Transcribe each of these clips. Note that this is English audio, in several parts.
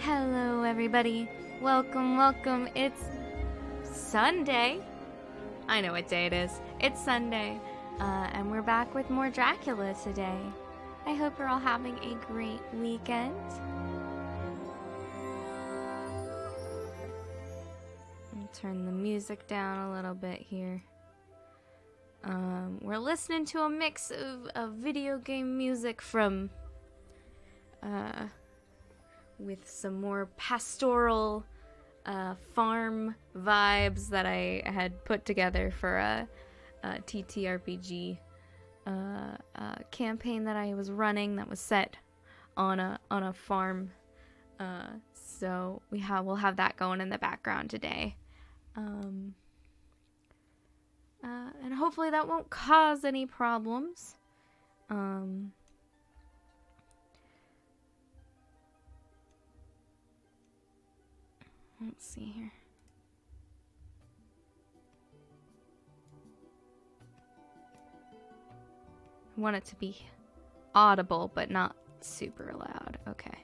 Hello, everybody. Welcome. It's Sunday. I know what day it is. It's Sunday. And we're back with more Dracula today. I hope you're all having a great weekend. Let me turn the music down a little bit here. We're listening to a mix of video game music from with some more pastoral farm vibes that I had put together for a TTRPG campaign that I was running that was set on a farm. So we'll have that going in the background today. And hopefully that won't cause any problems. Let's see here. I want it to be audible, but not super loud. Okay.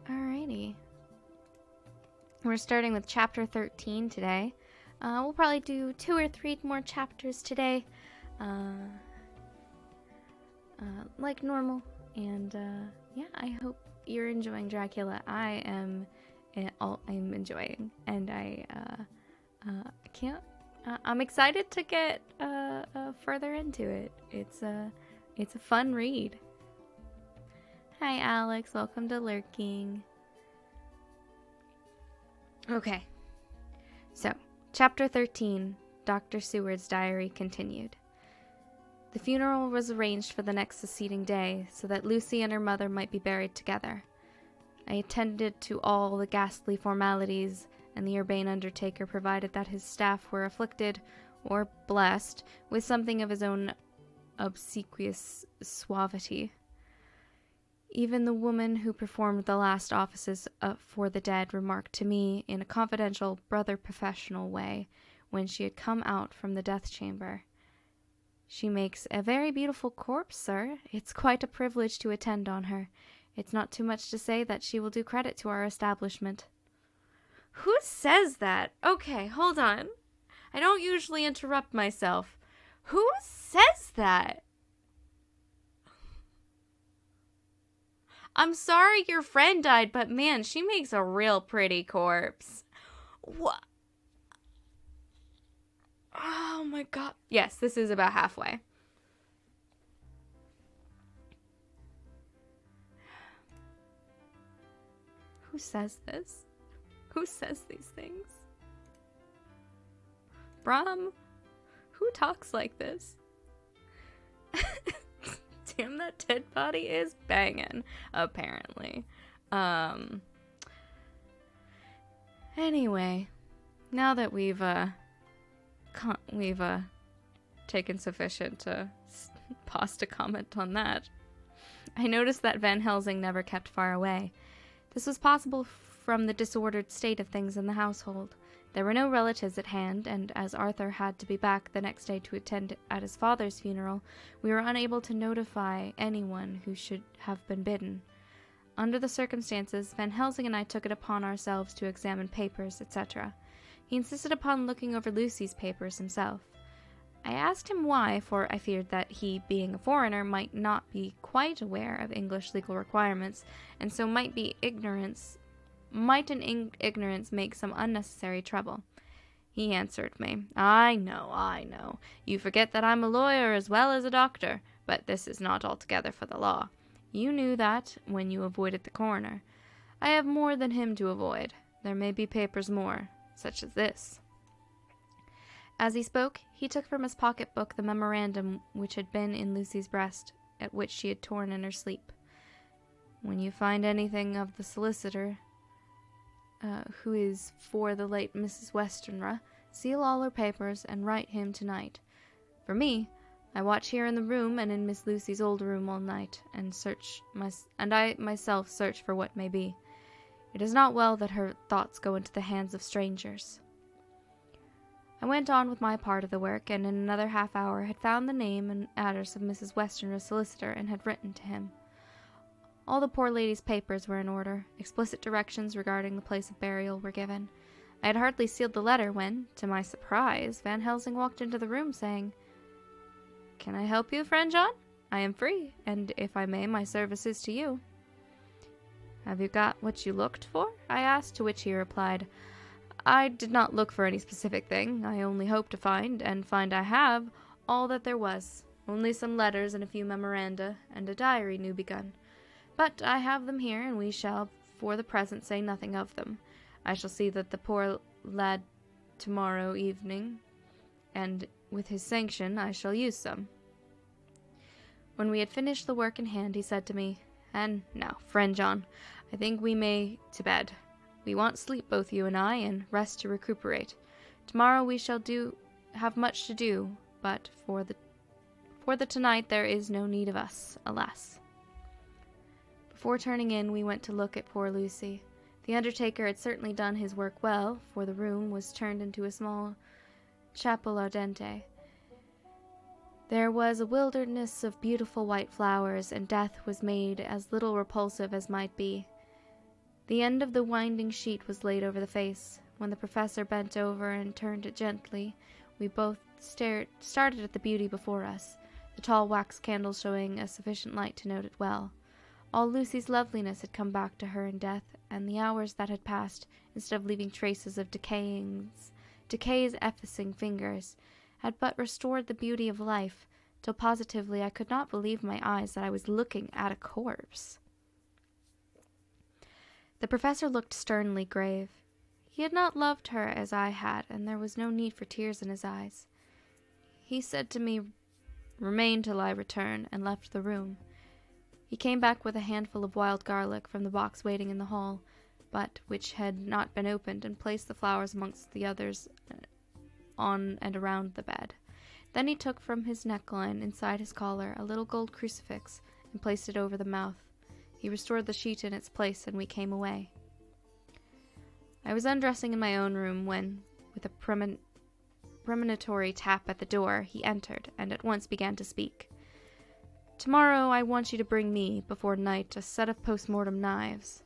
Alrighty. We're starting with chapter 13 today. We'll probably do 2 or 3 more chapters today. Like normal, and yeah, I hope you're enjoying Dracula. I'm enjoying, and I'm excited to get further into it. It's a fun read. Hi Alex, welcome to Lurking. Okay, so chapter 13, Dr. Seward's diary continued. The funeral was arranged for the next succeeding day, so that Lucy and her mother might be buried together. I attended to all the ghastly formalities, and the urbane undertaker provided that his staff were afflicted, or blessed, with something of his own obsequious suavity. Even the woman who performed the last offices for the dead remarked to me, in a confidential, brother-professional way, when she had come out from the death chamber, "She makes a very beautiful corpse, sir. It's quite a privilege to attend on her. It's not too much to say that she will do credit to our establishment." Who says that? Okay, hold on. I don't usually interrupt myself. Who says that? I'm sorry your friend died, but man, she makes a real pretty corpse. What? Oh my god. Yes, this is about halfway. Who says this? Who says these things? Bram? Who talks like this? Damn, that dead body is banging, apparently. Anyway, now that we've taken sufficient pause to comment on that, I noticed that Van Helsing never kept far away. This was possible from the disordered state of things in the household. There were no relatives at hand, and as Arthur had to be back the next day to attend at his father's funeral, we were unable to notify anyone who should have been bidden. Under the circumstances, Van Helsing and I took it upon ourselves to examine papers, etc. He insisted upon looking over Lucy's papers himself. I asked him why, for I feared that he, being a foreigner, might not be quite aware of English legal requirements, and so might in ignorance make some unnecessary trouble. He answered me, I know. You forget that I'm a lawyer as well as a doctor, but this is not altogether for the law. You knew that when you avoided the coroner. I have more than him to avoid. There may be papers more, such as this." As he spoke, he took from his pocketbook the memorandum which had been in Lucy's breast, at which she had torn in her sleep. "When you find anything of the solicitor, who is for the late Mrs. Westenra, seal all her papers and write him tonight. For me, I watch here in the room and in Miss Lucy's old room all night, and I myself search for what may be. It is not well that her thoughts go into the hands of strangers." I went on with my part of the work, and in another half hour had found the name and address of Mrs. Westenra's solicitor, and had written to him. All the poor lady's papers were in order. Explicit directions regarding the place of burial were given. I had hardly sealed the letter when, to my surprise, Van Helsing walked into the room, saying, "Can I help you, friend John? I am free, and if I may, my service is to you." "Have you got what you looked for?" I asked, to which he replied, "I did not look for any specific thing. I only hope to find, and find I have, all that there was. Only some letters and a few memoranda, and a diary new begun. But I have them here, and we shall for the present say nothing of them. I shall see that the poor lad tomorrow evening, and with his sanction I shall use some." When we had finished the work in hand, he said to me, "And now, friend John, I think we may to bed. We want sleep, both you and I, and rest to recuperate. Tomorrow we shall have much to do, but for the tonight there is no need of us, alas." Before turning in, we went to look at poor Lucy. The undertaker had certainly done his work well, for the room was turned into a small chapel ardente. There was a wilderness of beautiful white flowers, and death was made as little repulsive as might be. The end of the winding sheet was laid over the face. When the professor bent over and turned it gently, we both started at the beauty before us, the tall wax candles showing a sufficient light to note it well. All Lucy's loveliness had come back to her in death, and the hours that had passed, instead of leaving traces of decay's effacing fingers, had but restored the beauty of life, till positively I could not believe my eyes that I was looking at a corpse. The professor looked sternly grave. He had not loved her as I had, and there was no need for tears in his eyes. He said to me, "Remain till I return," and left the room. He came back with a handful of wild garlic from the box waiting in the hall, but which had not been opened, and placed the flowers amongst the others on and around the bed. Then he took from his neckline, inside his collar, a little gold crucifix, and placed it over the mouth. He restored the sheet in its place, and we came away. I was undressing in my own room when, with a premonitory tap at the door, he entered, and at once began to speak. "Tomorrow I want you to bring me, before night, a set of post-mortem knives."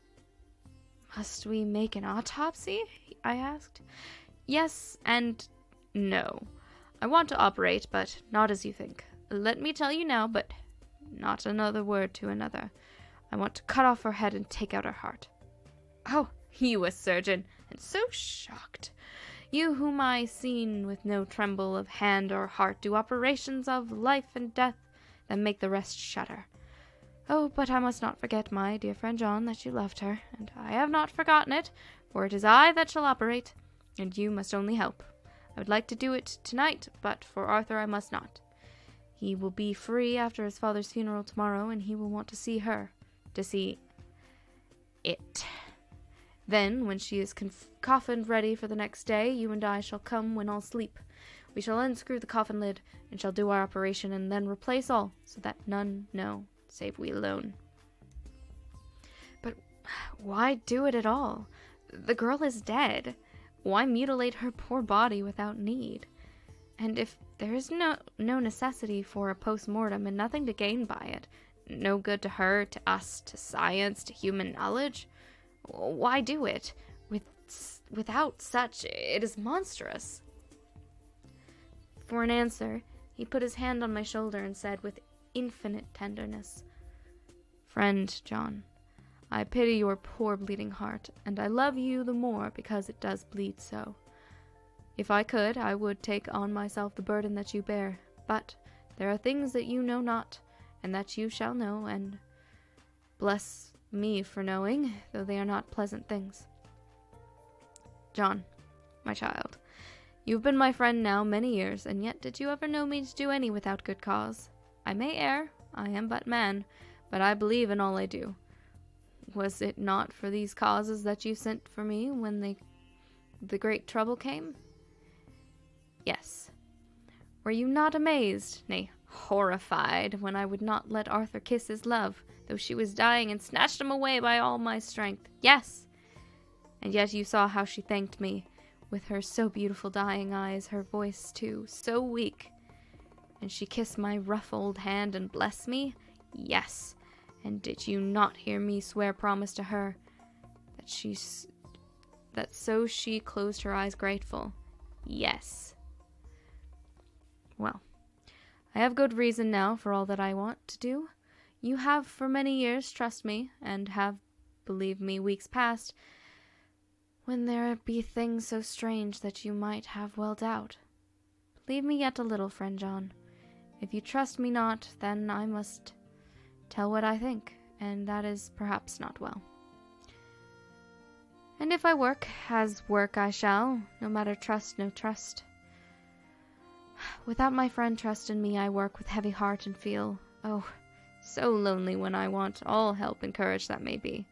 "Must we make an autopsy?" I asked. "Yes and no. I want to operate, but not as you think. Let me tell you now, but not another word to another. I want to cut off her head and take out her heart." "Oh, you a surgeon, and so shocked. You whom I seen with no tremble of hand or heart do operations of life and death that make the rest shudder. Oh, but I must not forget, my dear friend John, that you loved her, and I have not forgotten it, for it is I that shall operate, and you must only help. I would like to do it tonight, but for Arthur I must not. He will be free after his father's funeral tomorrow, and he will want to see her, to see it. Then, when she is coffined ready for the next day, you and I shall come when all sleep. We shall unscrew the coffin lid, and shall do our operation, and then replace all, so that none know, save we alone." "But why do it at all? The girl is dead. Why mutilate her poor body without need? And if there is no necessity for a post-mortem, and nothing to gain by it, no good to her, to us, to science, to human knowledge, why do it? Without such, it is monstrous." For an answer, he put his hand on my shoulder and said with infinite tenderness, "Friend John, I pity your poor bleeding heart, and I love you the more because it does bleed so. If I could, I would take on myself the burden that you bear, but there are things that you know not, and that you shall know, and bless me for knowing, though they are not pleasant things. John, my child, you've been my friend now many years, and yet did you ever know me to do any without good cause? I may err, I am but man, but I believe in all I do. Was it not for these causes that you sent for me when the great trouble came? Yes. Were you not amazed, nay, horrified, when I would not let Arthur kiss his love, though she was dying, and snatched him away by all my strength? Yes. And yet you saw how she thanked me, with her so beautiful dying eyes, her voice too, so weak. And she kissed my rough old hand and blessed me? Yes. And did you not hear me swear promise to her that so she closed her eyes grateful? Yes. Well, I have good reason now for all that I want to do. You have for many years trust me, and have believed me weeks past, when there be things so strange that you might have well doubt. Believe me yet a little, friend John. If you trust me not, then I must tell what I think, and that is perhaps not well. And if I work, as work I shall, no matter trust, no trust. Without my friend trust in me, I work with heavy heart and feel, oh, so lonely when I want all help and courage that may be.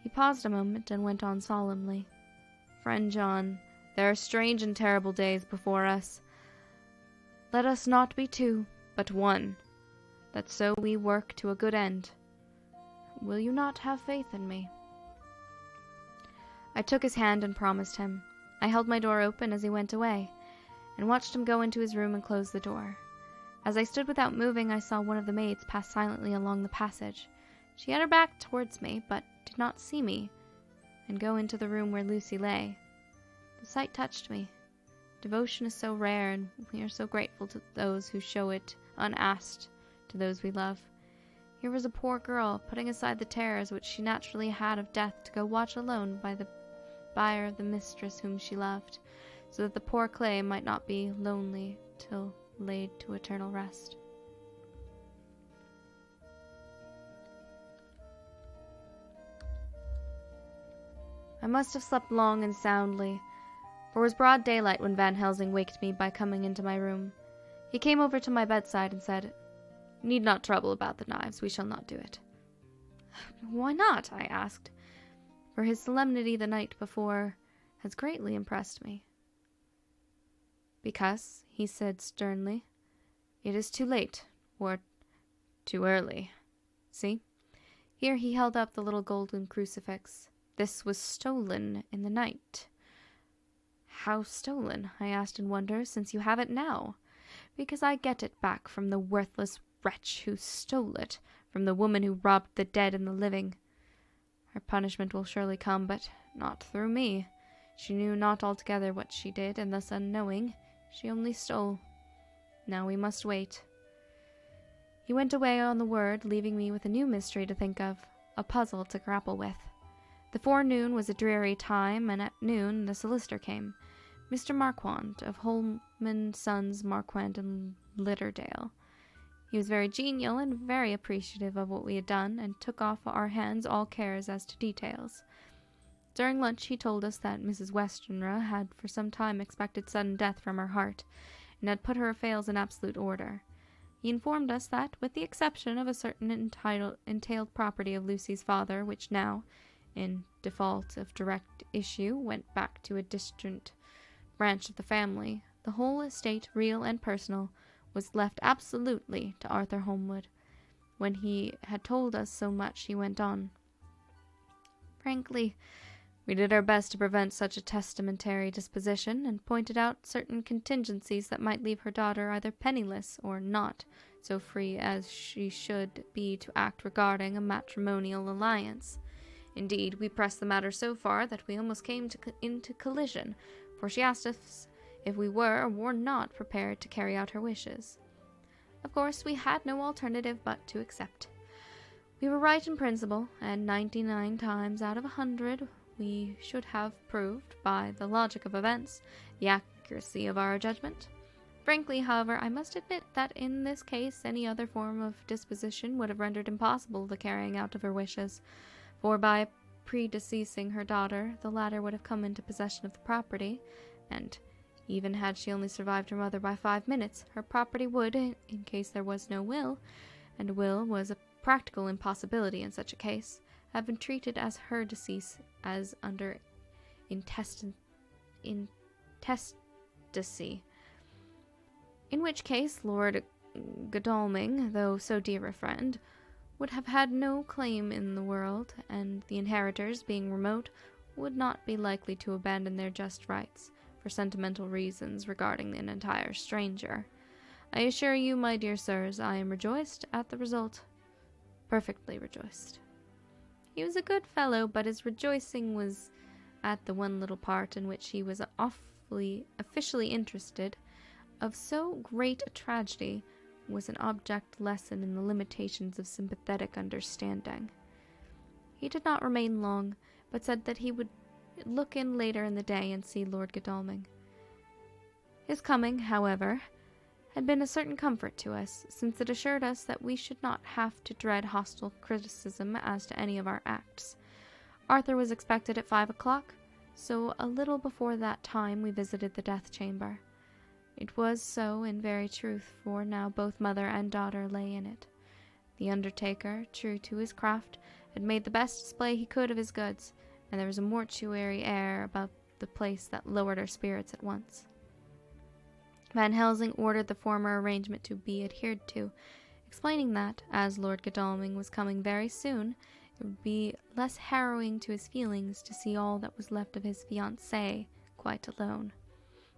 He paused a moment and went on solemnly. Friend John, there are strange and terrible days before us. Let us not be two, but one, that so we work to a good end. Will you not have faith in me? I took his hand and promised him. I held my door open as he went away, and watched him go into his room and close the door. As I stood without moving, I saw one of the maids pass silently along the passage. She had her back towards me, but did not see me, and go into the room where Lucy lay. The sight touched me. Devotion is so rare, and we are so grateful to those who show it unasked to those we love. Here was a poor girl, putting aside the terrors which she naturally had of death, to go watch alone by the bier of the mistress whom she loved, so that the poor clay might not be lonely till laid to eternal rest. I must have slept long and soundly, for it was broad daylight when Van Helsing waked me by coming into my room. He came over to my bedside and said, "Need not trouble about the knives, we shall not do it." "Why not?" I asked, for his solemnity the night before has greatly impressed me. "Because," he said sternly, "it is too late, or too early. See?" Here he held up the little golden crucifix. "This was stolen in the night." "How stolen?" I asked in wonder, "since you have it now?" "Because I get it back from the worthless wretch who stole it, from the woman who robbed the dead and the living. Her punishment will surely come, but not through me. She knew not altogether what she did, and thus unknowing, she only stole. Now we must wait." He went away on the word, leaving me with a new mystery to think of, a puzzle to grapple with. The forenoon was a dreary time, and at noon the solicitor came, Mr. Marquand, of Holman, Sons, Marquand, and Litterdale. He was very genial and very appreciative of what we had done, and took off our hands all cares as to details. During lunch he told us that Mrs. Westenra had for some time expected sudden death from her heart, and had put her affairs in absolute order. He informed us that, with the exception of a certain entailed property of Lucy's father, which now, in default of direct issue, went back to a distant branch of the family, the whole estate, real and personal, was left absolutely to Arthur Holmwood. When he had told us so much, he went on, "Frankly, we did our best to prevent such a testamentary disposition, and pointed out certain contingencies that might leave her daughter either penniless or not so free as she should be to act regarding a matrimonial alliance. Indeed, we pressed the matter so far that we almost came into collision, for she asked us if we were or were not prepared to carry out her wishes. Of course, we had no alternative but to accept. We were right in principle, and 99 times out of 100 we should have proved, by the logic of events, the accuracy of our judgment. Frankly, however, I must admit that in this case any other form of disposition would have rendered impossible the carrying out of her wishes, for by predeceasing her daughter, the latter would have come into possession of the property, and even had she only survived her mother by 5 minutes, her property would, in case there was no will, and a will was a practical impossibility in such a case, have been treated as her decease as under intestacy, in which case Lord Godalming, though so dear a friend, would have had no claim in the world, and the inheritors, being remote, would not be likely to abandon their just rights for sentimental reasons regarding an entire stranger. I assure you, my dear sirs, I am rejoiced at the result. Perfectly rejoiced. He was a good fellow, but his rejoicing was at the one little part in which he was officially interested. Of so great a tragedy was an object lesson in the limitations of sympathetic understanding. He did not remain long, but said that he would look in later in the day and see Lord Godalming. His coming, however, had been a certain comfort to us, since it assured us that we should not have to dread hostile criticism as to any of our acts. Arthur was expected at 5 o'clock, so a little before that time we visited the death chamber. It was so in very truth, for now both mother and daughter lay in it. The undertaker, true to his craft, had made the best display he could of his goods, and there was a mortuary air about the place that lowered our spirits at once. Van Helsing ordered the former arrangement to be adhered to, explaining that, as Lord Godalming was coming very soon, it would be less harrowing to his feelings to see all that was left of his fiancée quite alone.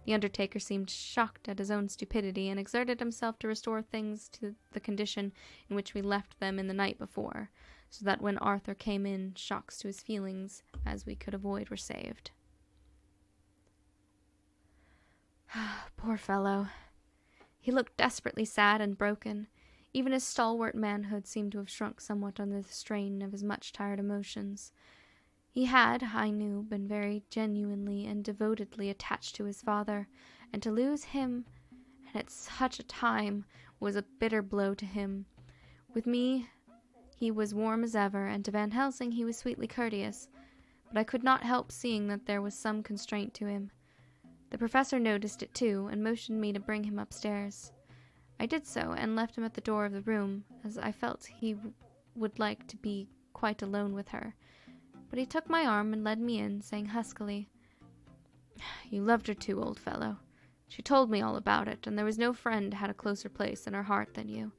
The undertaker seemed shocked at his own stupidity, and exerted himself to restore things to the condition in which we left them in the night before, so that when Arthur came in, shocks to his feelings, as we could avoid, were saved. Poor fellow. He looked desperately sad and broken. Even his stalwart manhood seemed to have shrunk somewhat under the strain of his much-tired emotions. He had, I knew, been very genuinely and devotedly attached to his father, and to lose him, and at such a time, was a bitter blow to him. With me, he was warm as ever, and to Van Helsing he was sweetly courteous, but I could not help seeing that there was some constraint to him. The professor noticed it too, and motioned me to bring him upstairs. I did so, and left him at the door of the room, as I felt he would like to be quite alone with her. But he took my arm and led me in, saying huskily, "You loved her too, old fellow. She told me all about it, and there was no friend had a closer place in her heart than you.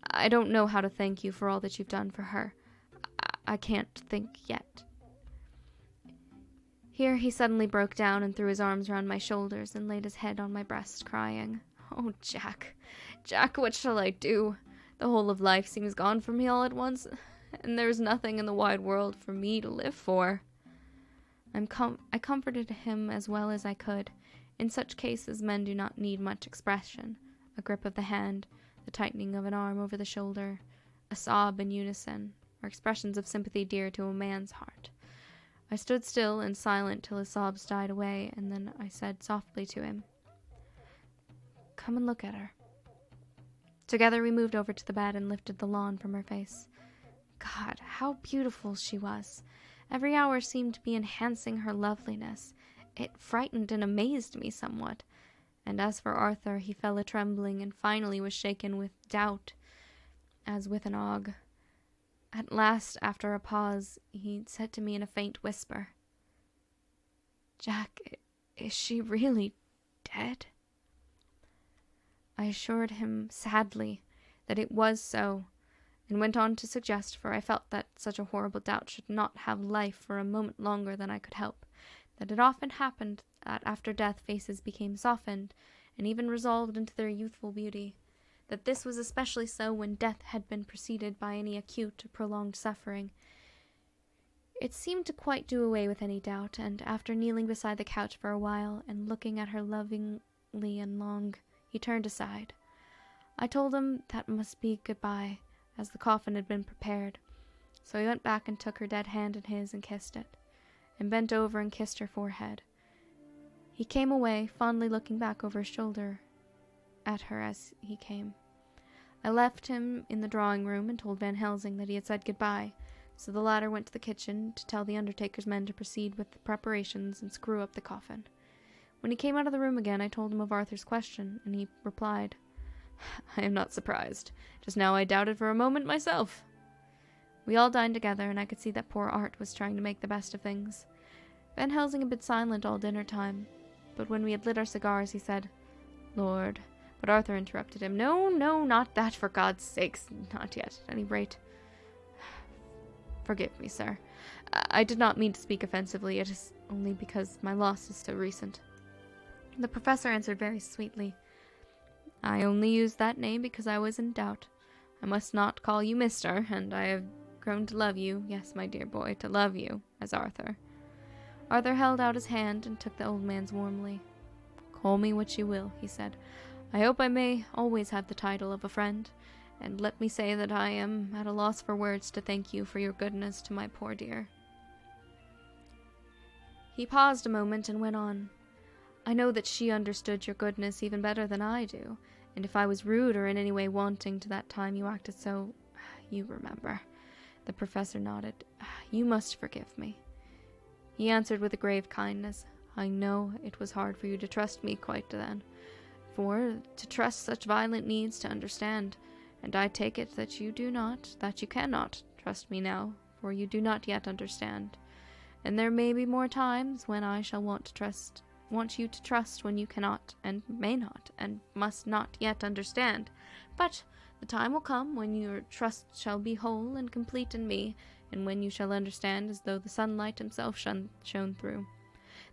I don't know how to thank you for all that you've done for her. I can't think yet." Here he suddenly broke down and threw his arms round my shoulders and laid his head on my breast, crying, "Oh, Jack, Jack, what shall I do? The whole of life seems gone from me all at once, and there is nothing in the wide world for me to live for." I comforted him as well as I could. In such cases men do not need much expression. A grip of the hand, the tightening of an arm over the shoulder, a sob in unison, are expressions of sympathy dear to a man's heart. I stood still and silent till his sobs died away, and then I said softly to him, "Come and look at her." Together we moved over to the bed and lifted the lawn from her face. God, how beautiful she was! Every hour seemed to be enhancing her loveliness. It frightened and amazed me somewhat. And as for Arthur, he fell a-trembling, and finally was shaken with doubt, as with an ague. At last, after a pause, he said to me in a faint whisper, "Jack, is she really dead?" I assured him sadly that it was so, and went on to suggest, for I felt that such a horrible doubt should not have life for a moment longer than I could help, that it often happened that after death faces became softened, and even resolved into their youthful beauty, that this was especially so when death had been preceded by any acute or prolonged suffering. It seemed to quite do away with any doubt, and after kneeling beside the couch for a while, and looking at her lovingly and long, he turned aside. I told him that must be goodbye, as the coffin had been prepared, so he went back and took her dead hand in his and kissed it, and bent over and kissed her forehead. He came away, fondly looking back over his shoulder at her as he came. I left him in the drawing-room and told Van Helsing that he had said goodbye, so the latter went to the kitchen to tell the undertaker's men to proceed with the preparations and screw up the coffin. When he came out of the room again, I told him of Arthur's question, and he replied, "I am not surprised. Just now I doubted for a moment myself." We all dined together, and I could see that poor Art was trying to make the best of things. Van Helsing had been silent all dinner time, but when we had lit our cigars, he said, "Lord," but Arthur interrupted him, "No, not that, for God's sakes, not yet, at any rate. Forgive me, sir. I did not mean to speak offensively. It is only because my loss is so recent." The professor answered very sweetly, "I only used that name because I was in doubt. I must not call you Mr., and I have grown to love you, yes, my dear boy, to love you, as Arthur." Arthur held out his hand and took the old man's warmly. "Call me what you will," he said. "I hope I may always have the title of a friend, and let me say that I am at a loss for words to thank you for your goodness to my poor dear." He paused a moment and went on. "I know that she understood your goodness even better than I do, and if I was rude or in any way wanting to that time you acted so, you remember." The professor nodded. "You must forgive me." He answered with a grave kindness, "I know it was hard for you to trust me quite then, for to trust such violent needs to understand, and I take it that you cannot trust me now, for you do not yet understand. And there may be more times when I shall want you to trust when you cannot, and may not, and must not yet understand. But the time will come when your trust shall be whole and complete in me, and when you shall understand as though the sunlight himself shone through.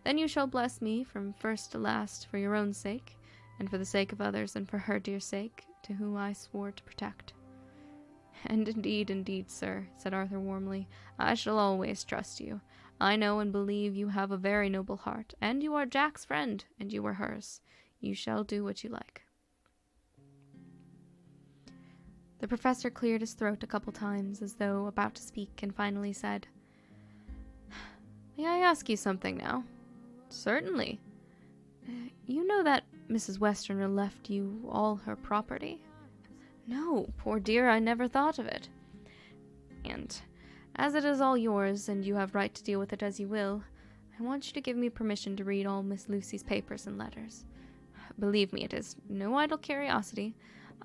Then you shall bless me from first to last for your own sake, and for the sake of others, and for her dear sake, to whom I swore to protect." "And indeed, sir," said Arthur warmly, "I shall always trust you. I know and believe you have a very noble heart, and you are Jack's friend, and you are hers. You shall do what you like." The professor cleared his throat a couple times, as though about to speak, and finally said, "May I ask you something now?" "Certainly." "You know that Mrs. Westerner left you all her property?" "No, poor dear, I never thought of it." "And as it is all yours, and you have right to deal with it as you will, I want you to give me permission to read all Miss Lucy's papers and letters. Believe me, it is no idle curiosity.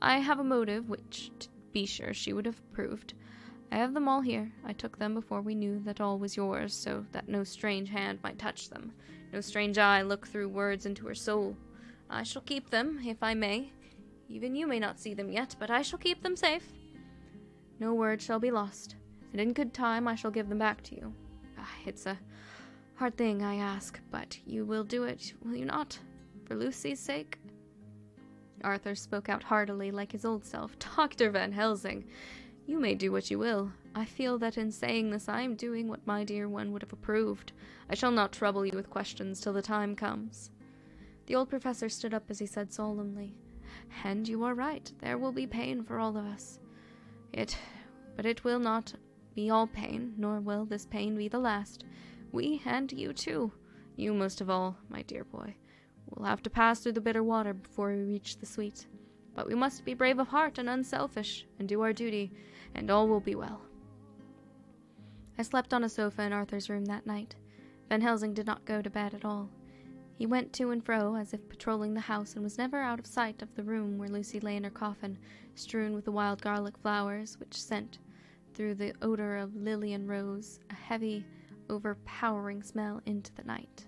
I have a motive which, to be sure, she would have approved. I have them all here. I took them before we knew that all was yours, so that no strange hand might touch them, no strange eye look through words into her soul. I shall keep them, if I may. Even you may not see them yet, but I shall keep them safe. No word shall be lost, and in good time I shall give them back to you. It's a hard thing I ask, but you will do it, will you not? For Lucy's sake?" Arthur spoke out heartily, like his old self. "Dr. Van Helsing, you may do what you will. I feel that in saying this I am doing what my dear one would have approved. I shall not trouble you with questions till the time comes." The old professor stood up as he said solemnly, "And you are right, there will be pain for all of us. But it will not be all pain, nor will this pain be the last. We, and you too, you most of all, my dear boy, will have to pass through the bitter water before we reach the sweet. But we must be brave of heart and unselfish, and do our duty, and all will be well." I slept on a sofa in Arthur's room that night. Van Helsing did not go to bed at all. He went to and fro as if patrolling the house, and was never out of sight of the room where Lucy lay in her coffin, strewn with the wild garlic flowers, which sent, through the odor of lily and rose, a heavy, overpowering smell into the night.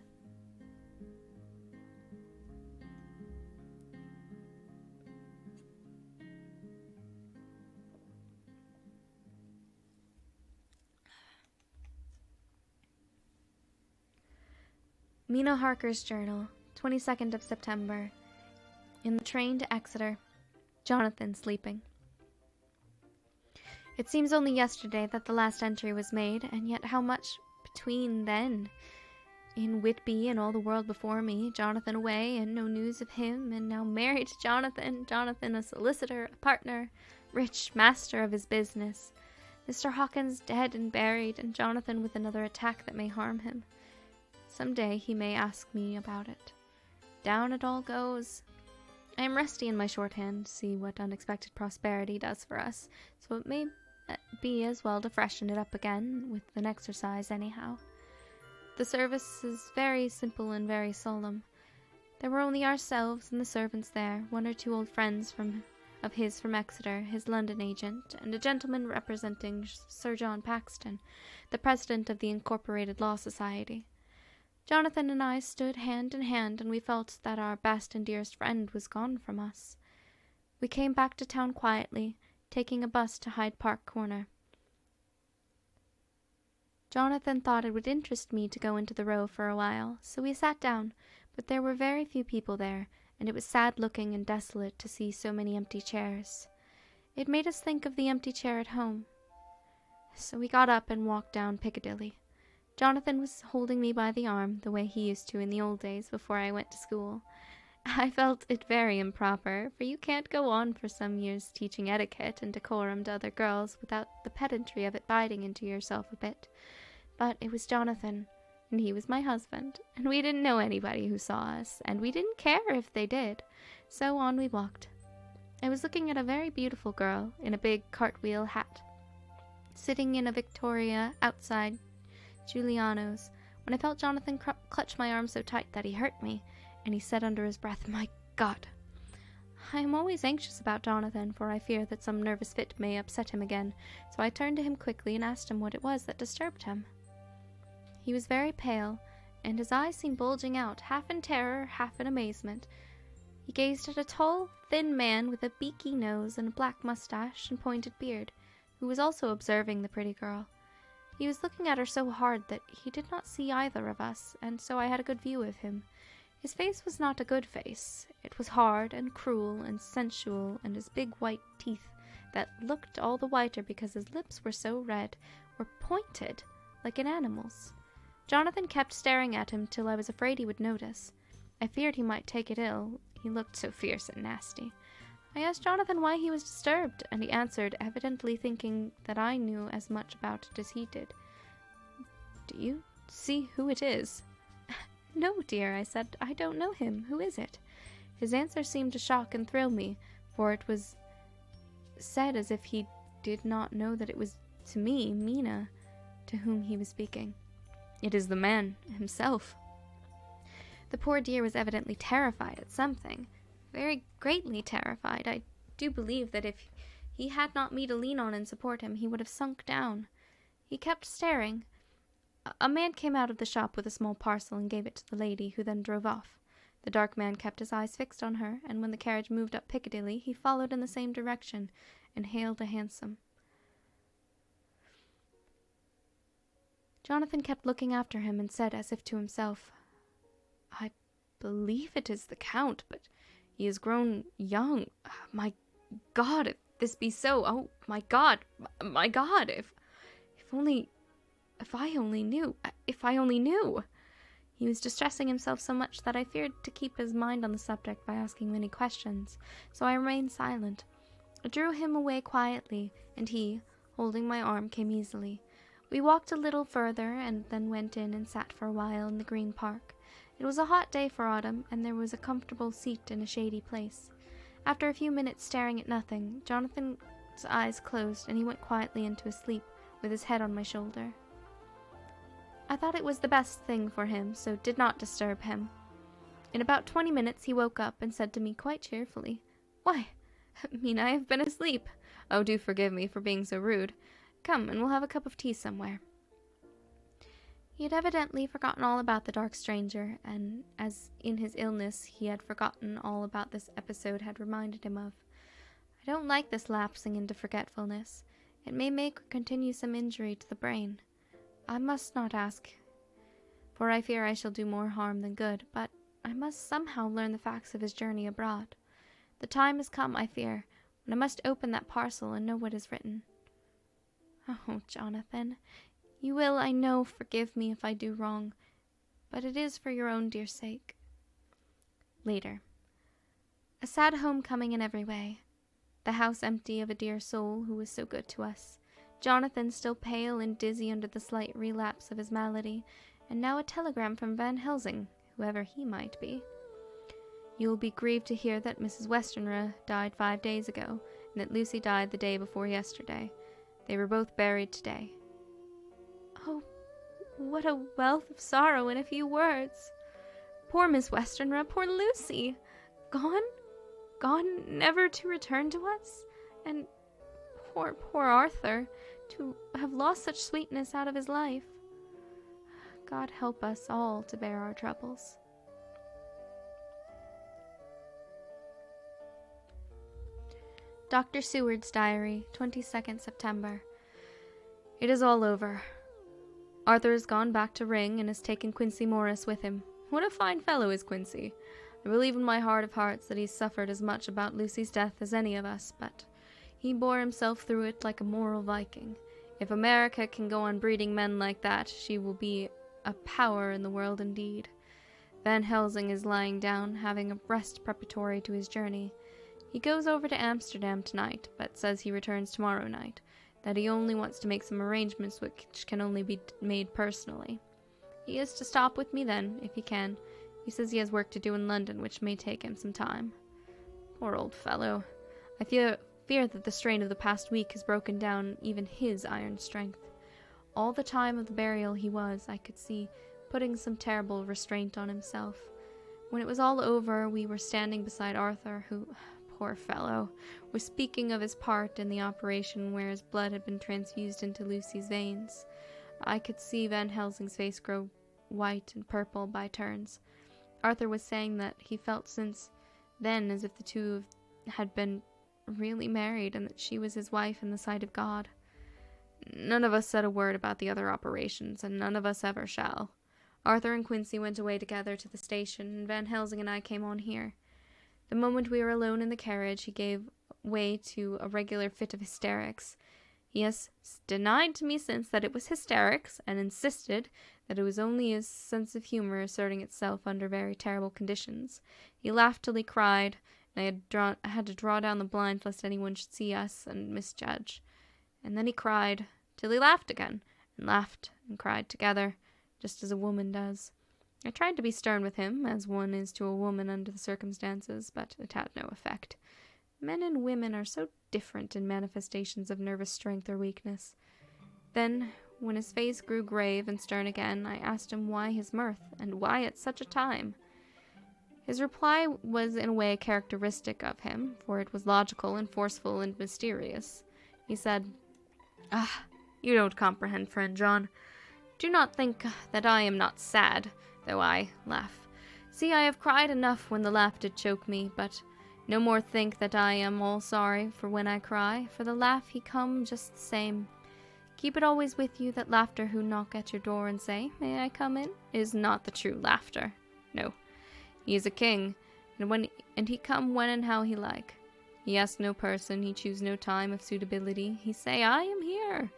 Mina Harker's Journal, 22nd of September. In the train to Exeter. Jonathan sleeping. It seems only yesterday that the last entry was made, and yet how much between then. In Whitby and all the world before me, Jonathan away, and no news of him, and now married to Jonathan a solicitor, a partner, rich, master of his business. Mr. Hawkins dead and buried, and Jonathan with another attack that may harm him. Some day he may ask me about it. Down it all goes. I am rusty in my shorthand, see what unexpected prosperity does for us, so it may be as well to freshen it up again with an exercise anyhow. The service is very simple and very solemn. There were only ourselves and the servants there, one or two old friends of his from Exeter, his London agent, and a gentleman representing Sir John Paxton, the president of the Incorporated Law Society. Jonathan and I stood hand in hand, and we felt that our best and dearest friend was gone from us. We came back to town quietly, taking a bus to Hyde Park Corner. Jonathan thought it would interest me to go into the row for a while, so we sat down, but there were very few people there, and it was sad-looking and desolate to see so many empty chairs. It made us think of the empty chair at home. So we got up and walked down Piccadilly. Jonathan was holding me by the arm, the way he used to in the old days before I went to school. I felt it very improper, for you can't go on for some years teaching etiquette and decorum to other girls without the pedantry of it biting into yourself a bit. But it was Jonathan, and he was my husband, and we didn't know anybody who saw us, and we didn't care if they did. So on we walked. I was looking at a very beautiful girl in a big cartwheel hat, sitting in a victoria outside Giuliano's, when I felt Jonathan clutch my arm so tight that he hurt me, and he said under his breath, "My God." I am always anxious about Jonathan, for I fear that some nervous fit may upset him again, so I turned to him quickly and asked him what it was that disturbed him. He was very pale, and his eyes seemed bulging out, half in terror, half in amazement. He gazed at a tall, thin man with a beaky nose and a black mustache and pointed beard, who was also observing the pretty girl. He was looking at her so hard that he did not see either of us, and so I had a good view of him. His face was not a good face. It was hard and cruel and sensual, and his big white teeth, that looked all the whiter because his lips were so red, were pointed, like an animal's. Jonathan kept staring at him till I was afraid he would notice. I feared he might take it ill. He looked so fierce and nasty. I asked Jonathan why he was disturbed, and he answered, evidently thinking that I knew as much about it as he did. "Do you see who it is?" "No, dear," I said. "I don't know him. Who is it?" His answer seemed to shock and thrill me, for it was said as if he did not know that it was to me, Mina, to whom he was speaking. "It is the man himself." The poor dear was evidently terrified at something, very greatly terrified. I do believe that if he had not me to lean on and support him, he would have sunk down. He kept staring. A man came out of the shop with a small parcel and gave it to the lady, who then drove off. The dark man kept his eyes fixed on her, and when the carriage moved up Piccadilly, he followed in the same direction and hailed a hansom. Jonathan kept looking after him and said, as if to himself, "I believe it is the Count, but he has grown young. My God, if this be so! Oh, my God, if I only knew! He was distressing himself so much that I feared to keep his mind on the subject by asking many questions, so I remained silent. I drew him away quietly, and he, holding my arm, came easily. We walked a little further, and then went in and sat for a while in the Green Park. It was a hot day for autumn, and there was a comfortable seat in a shady place. After a few minutes staring at nothing, Jonathan's eyes closed, and he went quietly into a sleep, with his head on my shoulder. I thought it was the best thing for him, so did not disturb him. In about 20 minutes he woke up and said to me quite cheerfully, "Why, Mina, I have been asleep. Oh, do forgive me for being so rude. Come, and we'll have a cup of tea somewhere." He had evidently forgotten all about the dark stranger, and as in his illness he had forgotten all about this episode had reminded him of. I don't like this lapsing into forgetfulness. It may make or continue some injury to the brain. I must not ask, for I fear I shall do more harm than good, but I must somehow learn the facts of his journey abroad. The time has come, I fear, when I must open that parcel and know what is written. Oh, Jonathan, you will, I know, forgive me if I do wrong, but it is for your own dear sake. Later. A sad homecoming in every way. The house empty of a dear soul who was so good to us. Jonathan still pale and dizzy under the slight relapse of his malady, and now a telegram from Van Helsing, whoever he might be. "You will be grieved to hear that Mrs. Westenra died 5 days ago, and that Lucy died the day before yesterday. They were both buried today." Oh, what a wealth of sorrow in a few words! Poor Miss Westenra, poor Lucy! Gone? Gone never to return to us? And poor Arthur, to have lost such sweetness out of his life. God help us all to bear our troubles. Dr. Seward's Diary, 22nd September. It is all over. Arthur has gone back to Ring and has taken Quincy Morris with him. What a fine fellow is Quincy. I believe in my heart of hearts that he's suffered as much about Lucy's death as any of us, but he bore himself through it like a moral Viking. If America can go on breeding men like that, she will be a power in the world indeed. Van Helsing is lying down, having a rest preparatory to his journey. He goes over to Amsterdam tonight, but says he returns tomorrow night, that he only wants to make some arrangements which can only be made personally. He is to stop with me then, if he can. He says he has work to do in London, which may take him some time. Poor old fellow. I fear that the strain of the past week has broken down even his iron strength. All the time of the burial he was, I could see, putting some terrible restraint on himself. When it was all over, we were standing beside Arthur, who, poor fellow, was speaking of his part in the operation where his blood had been transfused into Lucy's veins. I could see Van Helsing's face grow white and purple by turns. Arthur was saying that he felt since then as if the two had been really married and that she was his wife in the sight of God. None of us said a word about the other operations, and none of us ever shall. Arthur and Quincy went away together to the station, and Van Helsing and I came on here. The moment we were alone in the carriage, he gave way to a regular fit of hysterics. He has denied to me since that it was hysterics, and insisted that it was only his sense of humor asserting itself under very terrible conditions. He laughed till he cried, and I had to draw down the blinds lest anyone should see us and misjudge. And then he cried till he laughed again, and laughed and cried together, just as a woman does. I tried to be stern with him, as one is to a woman under the circumstances, but it had no effect. Men and women are so different in manifestations of nervous strength or weakness. Then, when his face grew grave and stern again, I asked him why his mirth, and why at such a time. His reply was in a way characteristic of him, for it was logical and forceful and mysterious. He said, "Ah, you don't comprehend, friend John. Do not think that I am not sad, though I laugh. See, I have cried enough when the laugh did choke me, but no more think that I am all sorry for when I cry, for the laugh he come just the same. Keep it always with you that laughter who knock at your door and say, 'May I come in?' is not the true laughter. No, he is a king, and he come when and how he like. He ask no person, he choose no time of suitability. He say, 'I am here.'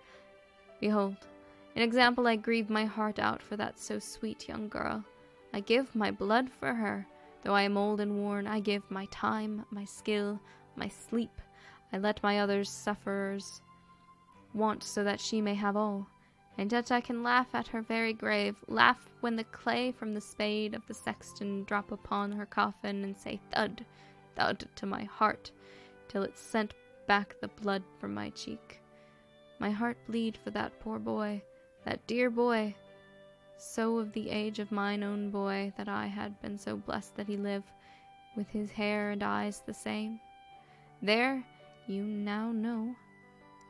Behold, an example I grieve my heart out for that so sweet young girl. I give my blood for her. Though I am old and worn, I give my time, my skill, my sleep. I let my other sufferers want so that she may have all. And yet I can laugh at her very grave, laugh when the clay from the spade of the sexton drop upon her coffin and say thud, thud to my heart, till it sent back the blood from my cheek. My heart bleed for that poor boy, that dear boy, so of the age of mine own boy, that I had been so blessed that he live, with his hair and eyes the same. There, you now know.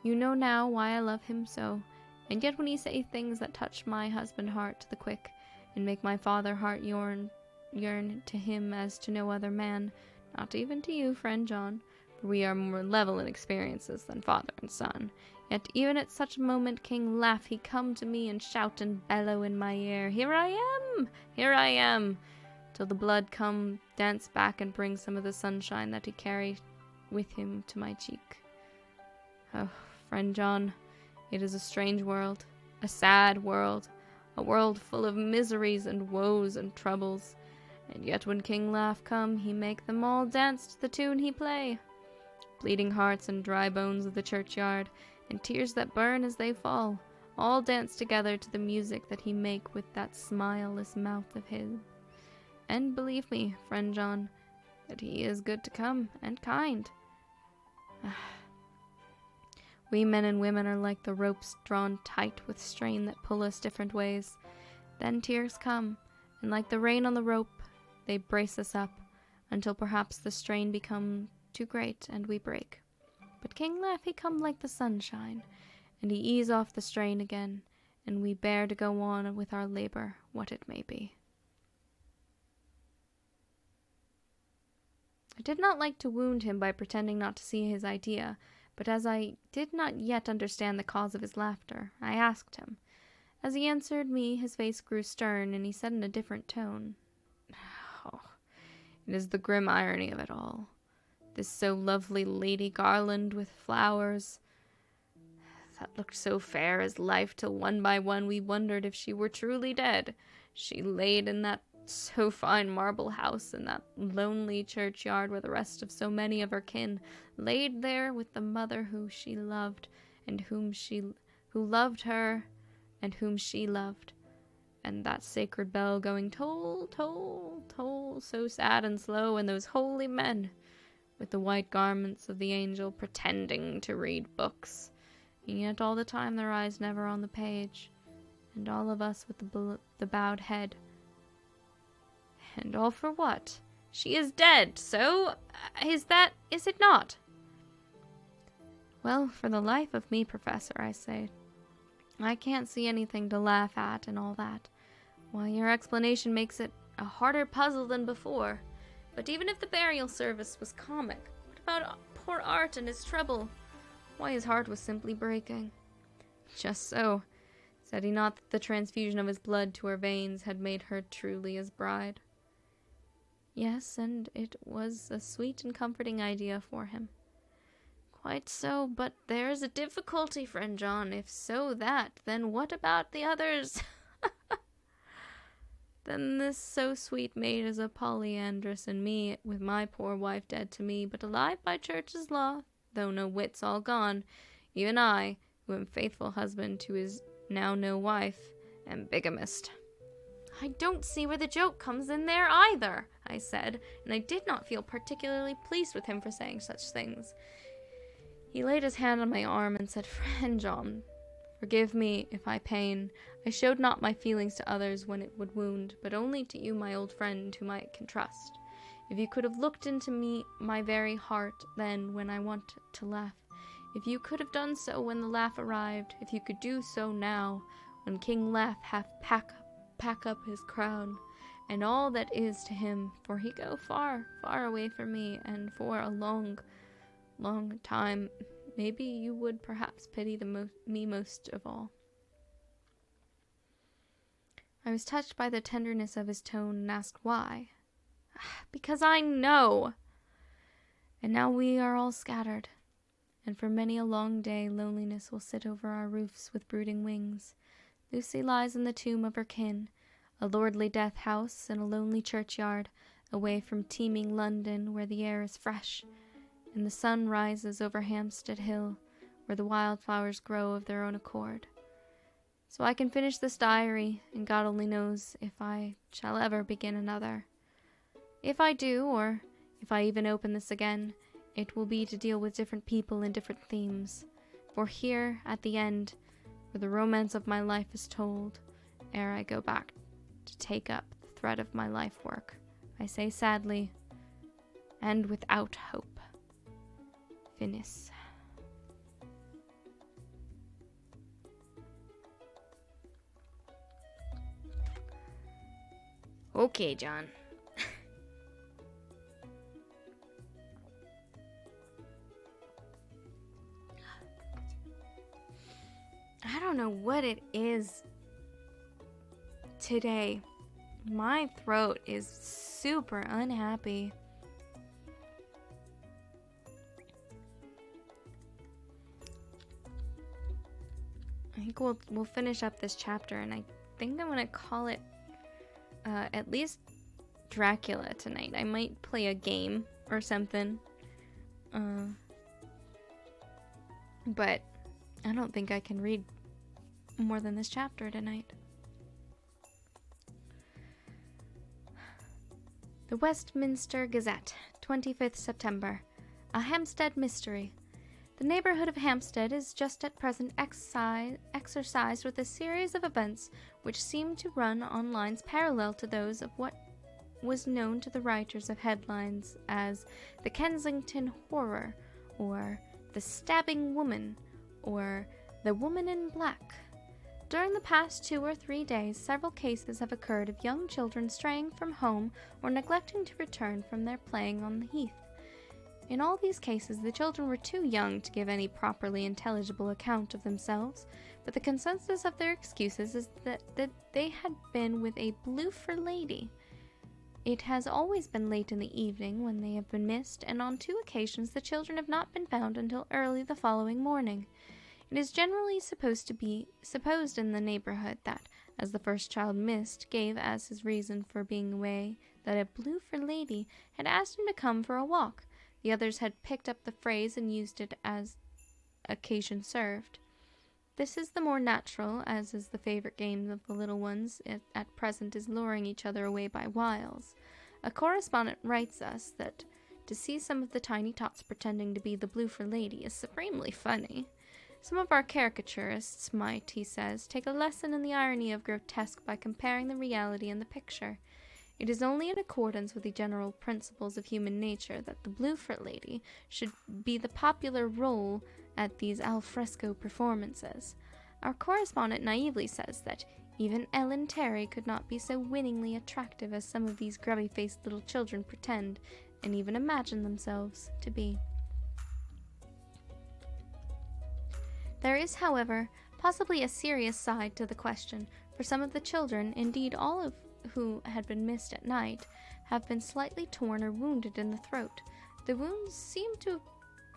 You know now why I love him so, and yet when he say things that touch my husband heart to the quick, and make my father heart yearn to him as to no other man, not even to you, friend John, for we are more level in experiences than father and son. Yet even at such a moment King laugh, he come to me and shout and bellow in my ear, 'Here I am! Here I am!' till the blood come dance back and bring some of the sunshine that he carried with him to my cheek. Oh, friend John, it is a strange world, a sad world, a world full of miseries and woes and troubles, and yet when King Laugh come, he make them all dance to the tune he play. Bleeding hearts and dry bones of the churchyard, and tears that burn as they fall, all dance together to the music that he make with that smileless mouth of his. And believe me, friend John, that he is good to come, and kind. We men and women are like the ropes drawn tight with strain that pull us different ways. Then tears come, and like the rain on the rope, they brace us up, until perhaps the strain become too great, and we break. But King Laugh, he come like the sunshine, and he ease off the strain again, and we bear to go on with our labor, what it may be. I did not like to wound him by pretending not to see his idea, but as I did not yet understand the cause of his laughter, I asked him, As he answered me, his face grew stern, and he said in a different tone, "Oh, it is the grim irony of it all. This so lovely Lady Garland with flowers, that looked so fair as life, till one by one we wondered if she were truly dead. She laid in that so fine marble house, in that lonely churchyard where the rest of so many of her kin laid there with the mother who she loved, and who loved her, and whom she loved, and that sacred bell going toll, toll, toll, so sad and slow, and those holy men with the white garments of the angel pretending to read books, and yet all the time their eyes never on the page, and all of us with the bowed head. And all for what? She is dead, so is it not?" "Well, for the life of me, Professor," I say, "I can't see anything to laugh at and all that. Why, your explanation makes it a harder puzzle than before. But even if the burial service was comic, what about poor Art and his trouble? Why, his heart was simply breaking." "Just so. Said he not that the transfusion of his blood to her veins had made her truly his bride?" "Yes, and it was a sweet and comforting idea for him." "Quite so, but there's a difficulty, friend John. If so that, then what about the others?" "Then this so sweet maid is a polyandress, and me, with my poor wife dead to me, but alive by church's law, though no wits all gone, even I, who am faithful husband to his now no wife, am bigamist." "I don't see where the joke comes in there either," I said, and I did not feel particularly pleased with him for saying such things. He laid his hand on my arm and said, "Friend John, forgive me if I pain. I showed not my feelings to others when it would wound, but only to you, my old friend, whom I can trust. If you could have looked into my very heart then when I want to laugh, if you could have done so when the laugh arrived, if you could do so now, when King Laugh hath pack up his crown, and all that is to him, for he go far, far away from me, and for a long, long time, maybe you would perhaps pity me most of all." I was touched by the tenderness of his tone and asked why. "Because I know. And now we are all scattered, and for many a long day loneliness will sit over our roofs with brooding wings. Lucy lies in the tomb of her kin, a lordly death house in a lonely churchyard, away from teeming London, where the air is fresh, and the sun rises over Hampstead Hill, where the wildflowers grow of their own accord. So I can finish this diary, and God only knows if I shall ever begin another. If I do, or if I even open this again, it will be to deal with different people and different themes. For here, at the end, where the romance of my life is told, ere I go back to take up the thread of my life work, I say sadly, and without hope, finis." Okay, John. I don't know what it is today. My throat is super unhappy. I think we'll finish up this chapter, and I think I'm gonna call it at least Dracula tonight. I might play a game or something, but I don't think I can read more than this chapter tonight. The Westminster Gazette, 25th September. A Hampstead Mystery. The neighborhood of Hampstead is just at present exercised with a series of events which seem to run on lines parallel to those of what was known to the writers of headlines as the Kensington Horror, or the Stabbing Woman, or the Woman in Black. During the past 2 or 3 days, several cases have occurred of young children straying from home or neglecting to return from their playing on the heath. In all these cases, the children were too young to give any properly intelligible account of themselves, but the consensus of their excuses is that they had been with a bloofer lady. It has always been late in the evening when they have been missed, and on 2 occasions the children have not been found until early the following morning. It is generally supposed in the neighborhood that, as the first child missed gave as his reason for being away that a bloofer lady had asked him to come for a walk, the others had picked up the phrase and used it as occasion served. This is the more natural, as is the favorite game of the little ones at present is luring each other away by wiles. A correspondent writes us that to see some of the tiny tots pretending to be the bloofer lady is supremely funny. Some of our caricaturists might, he says, take a lesson in the irony of grotesque by comparing the reality and the picture. It is only in accordance with the general principles of human nature that the bloofer lady should be the popular role at these al fresco performances. Our correspondent naively says that even Ellen Terry could not be so winningly attractive as some of these grubby-faced little children pretend and even imagine themselves to be. There is, however, possibly a serious side to the question, for some of the children, indeed all of who had been missed at night, have been slightly torn or wounded in the throat. The wounds seem to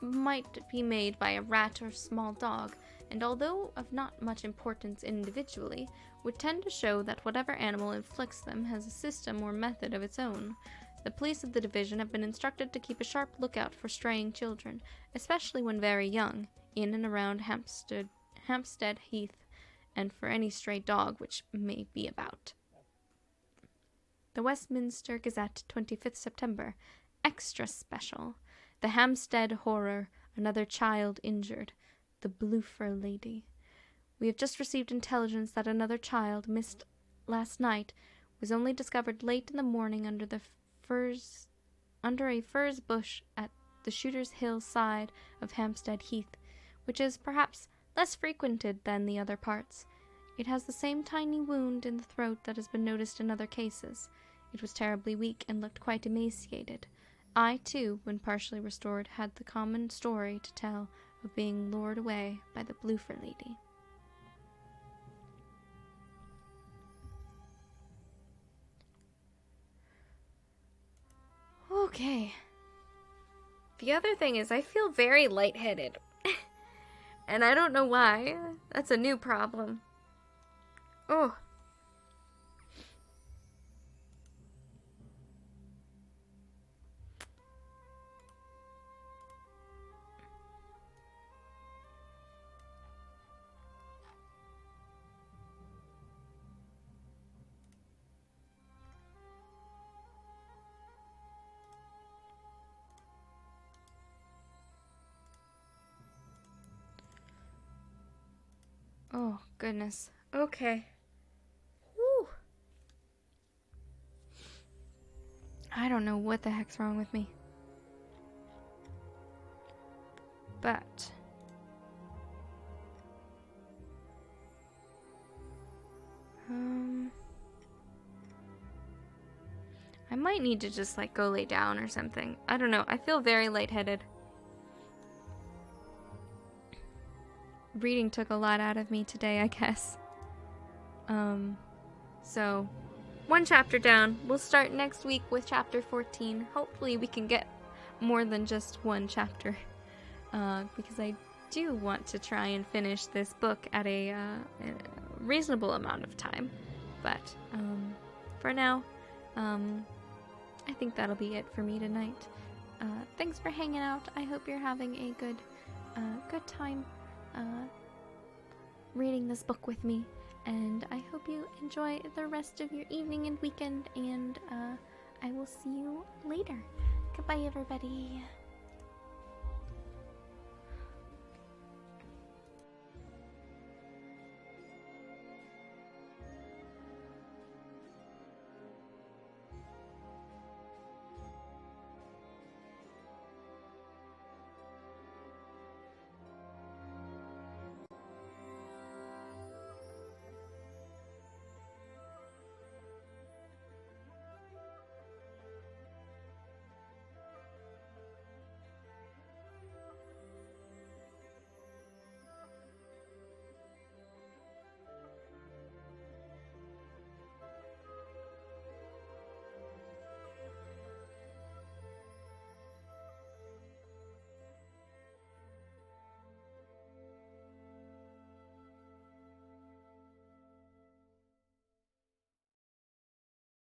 might be made by a rat or small dog, and although of not much importance individually, would tend to show that whatever animal inflicts them has a system or method of its own. The police of the division have been instructed to keep a sharp lookout for straying children, especially when very young, in and around Hampstead Heath, and for any stray dog which may be about. The Westminster Gazette, 25th September. Extra special. The Hampstead Horror. Another child injured. The bloofer lady. We have just received intelligence that another child, missed last night, was only discovered late in the morning under a furze bush at the Shooter's Hill side of Hampstead Heath, which is perhaps less frequented than the other parts. It has the same tiny wound in the throat that has been noticed in other cases. It was terribly weak and looked quite emaciated. I, too, when partially restored, had the common story to tell of being lured away by the bloofer lady. Okay. The other thing is I feel very lightheaded. And I don't know why. That's a new problem. Oh. Oh, goodness. Okay. Whew. I don't know what the heck's wrong with me. But I might need to just like go lay down or something. I don't know. I feel very lightheaded. Reading took a lot out of me today, I guess. So 1 chapter down. We'll start next week with chapter 14. Hopefully we can get more than just 1 chapter. Because I do want to try and finish this book at a reasonable amount of time. But for now, I think that'll be it for me tonight. Thanks for hanging out. I hope you're having a good time reading this book with me, and I hope you enjoy the rest of your evening and weekend, and I will see you later. Goodbye, everybody.